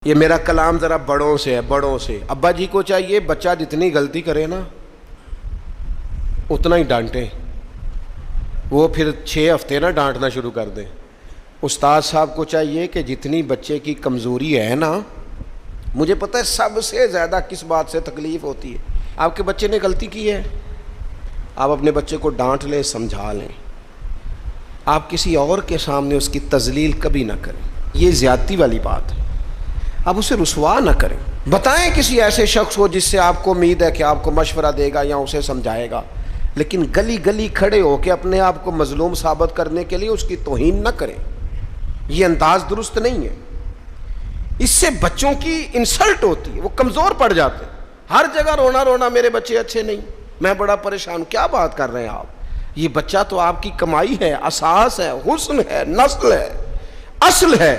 یہ میرا کلام ذرا بڑوں سے ہے، بڑوں سے۔ ابا جی کو چاہیے بچہ جتنی غلطی کرے نا اتنا ہی ڈانٹیں، وہ پھر 6 ہفتے نہ ڈانٹنا شروع کر دیں۔ استاد صاحب کو چاہیے کہ جتنی بچے کی کمزوری ہے نا، مجھے پتہ ہے سب سے زیادہ کس بات سے تکلیف ہوتی ہے۔ آپ کے بچے نے غلطی کی ہے، آپ اپنے بچے کو ڈانٹ لیں، سمجھا لیں، آپ کسی اور کے سامنے اس کی تذلیل کبھی نہ کریں، یہ زیادتی والی بات ہے۔ آپ اسے رسوا نہ کریں، بتائیں کسی ایسے شخص کو جس سے آپ کو امید ہے کہ آپ کو مشورہ دے گا یا اسے سمجھائے گا، لیکن گلی گلی کھڑے ہو کے اپنے آپ کو مظلوم ثابت کرنے کے لیے اس کی توہین نہ کریں، یہ انداز درست نہیں ہے۔ اس سے بچوں کی انسلٹ ہوتی ہے، وہ کمزور پڑ جاتے ہیں۔ ہر جگہ رونا رونا میرے بچے اچھے نہیں، میں بڑا پریشان ہوں، کیا بات کر رہے ہیں آپ؟ یہ بچہ تو آپ کی کمائی ہے، اساس ہے، حسن ہے، نسل ہے، اصل ہے،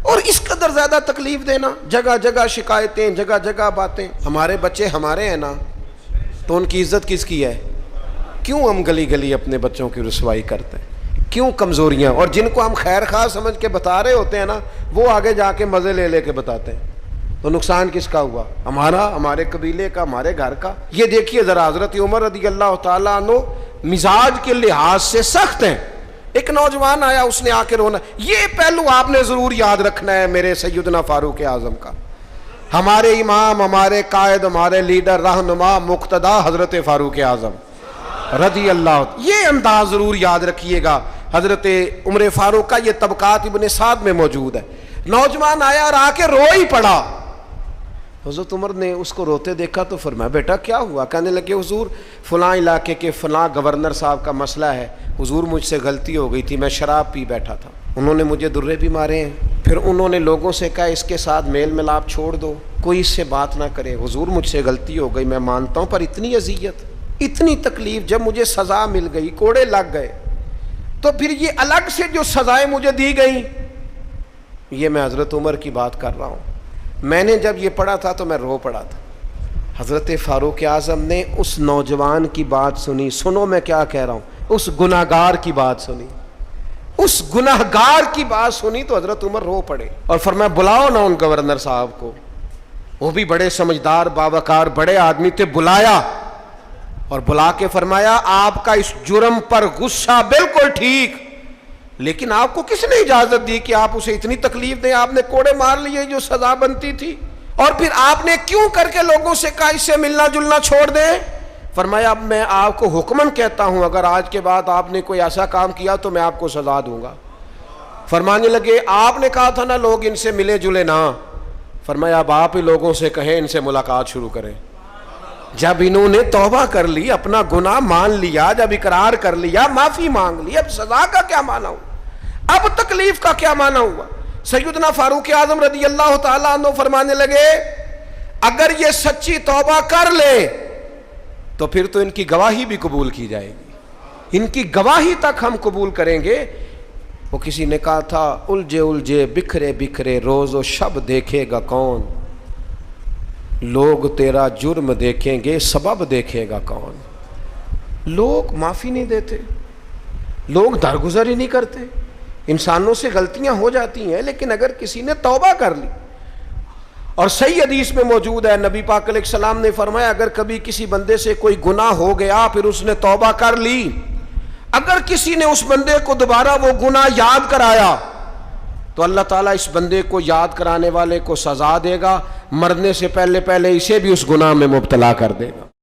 اور اس قدر زیادہ تکلیف دینا، جگہ جگہ شکایتیں، جگہ جگہ باتیں۔ ہمارے بچے ہمارے ہیں نا، تو ان کی عزت کس کی ہے؟ کیوں ہم گلی گلی اپنے بچوں کی رسوائی کرتے ہیں؟ کیوں کمزوریاں؟ اور جن کو ہم خیر خواہ سمجھ کے بتا رہے ہوتے ہیں نا، وہ آگے جا کے مزے لے لے کے بتاتے ہیں، تو نقصان کس کا ہوا؟ ہمارا، ہمارے قبیلے کا، ہمارے گھر کا۔ یہ دیکھیے ذرا، حضرت عمر رضی اللہ تعالیٰ عنہ مزاج کے لحاظ سے سخت ہیں۔ ایک نوجوان آیا، اس نے آ کے رونا۔ یہ پہلو آپ نے ضرور یاد رکھنا ہے میرے سیدنا فاروق اعظم کا، ہمارے امام، ہمارے قائد، ہمارے لیڈر، رہنما، مقتدا حضرت فاروق اعظم رضی اللہ، یہ انداز ضرور یاد رکھیے گا۔ حضرت عمر فاروق کا یہ طبقات ابن سعد میں موجود ہے۔ نوجوان آیا اور آ کے رو ہی پڑا۔ حضرت عمر نے اس کو روتے دیکھا تو فرمایا بیٹا کیا ہوا؟ کہنے لگے حضور فلاں علاقے کے فلاں گورنر صاحب کا مسئلہ ہے، حضور مجھ سے غلطی ہو گئی تھی، میں شراب پی بیٹھا تھا، انہوں نے مجھے درے بھی مارے ہیں، پھر انہوں نے لوگوں سے کہا اس کے ساتھ میل ملاپ چھوڑ دو، کوئی اس سے بات نہ کرے، حضور مجھ سے غلطی ہو گئی، میں مانتا ہوں، پر اتنی اذیت، اتنی تکلیف، جب مجھے سزا مل گئی، کوڑے لگ گئے، تو پھر یہ الگ سے جو سزائیں مجھے دی گئیں، یہ میں حضرت عمر کی بات کر رہا ہوں۔ میں نے جب یہ پڑھا تھا تو میں رو پڑا تھا۔ حضرت فاروق اعظم نے اس نوجوان کی بات سنی، سنو میں کیا کہہ رہا ہوں، اس گناہگار کی بات سنی، اس گناہگار کی بات سنی تو حضرت عمر رو پڑے اور فرمایا بلاؤ نا ان گورنر صاحب کو، وہ بھی بڑے سمجھدار، باوقار، بڑے آدمی تھے، بلایا اور بلا کے فرمایا آپ کا اس جرم پر غصہ بالکل ٹھیک، لیکن آپ کو کس نے اجازت دی کہ آپ اسے اتنی تکلیف دیں؟ آپ نے کوڑے مار لیے جو سزا بنتی تھی، اور پھر آپ نے کیوں کر کے لوگوں سے کہا اس سے ملنا جلنا چھوڑ دیں؟ فرمایا اب میں آپ کو حکمن کہتا ہوں، اگر آج کے بعد آپ نے کوئی ایسا کام کیا تو میں آپ کو سزا دوں گا۔ فرمانے لگے آپ نے کہا تھا نا لوگ ان سے ملے جلے نہ، فرمایا اب آپ ہی لوگوں سے کہیں ان سے ملاقات شروع کریں۔ جب انہوں نے توبہ کر لی، اپنا گناہ مان لیا، جب اقرار کر لیا، معافی مانگ لی، اب سزا کا کیا معنی ہوا؟ اب تکلیف کا کیا معنی ہوا؟ سیدنا فاروق اعظم رضی اللہ تعالیٰ عنہ فرمانے لگے اگر یہ سچی توبہ کر لے تو پھر تو ان کی گواہی بھی قبول کی جائے گی، ان کی گواہی تک ہم قبول کریں گے۔ وہ کسی نے کہا تھا الجھے الجھے بکھرے بکھرے روز و شب دیکھے گا کون، لوگ تیرا جرم دیکھیں گے سبب دیکھے گا کون۔ لوگ معافی نہیں دیتے، لوگ درگزر ہی نہیں کرتے، انسانوں سے غلطیاں ہو جاتی ہیں، لیکن اگر کسی نے توبہ کر لی، اور صحیح حدیث میں موجود ہے، نبی پاک علیہ السلام نے فرمایا اگر کبھی کسی بندے سے کوئی گناہ ہو گیا پھر اس نے توبہ کر لی، اگر کسی نے اس بندے کو دوبارہ وہ گناہ یاد کرایا تو اللہ تعالیٰ اس بندے کو یاد کرانے والے کو سزا دے گا، مرنے سے پہلے پہلے اسے بھی اس گناہ میں مبتلا کر دے گا۔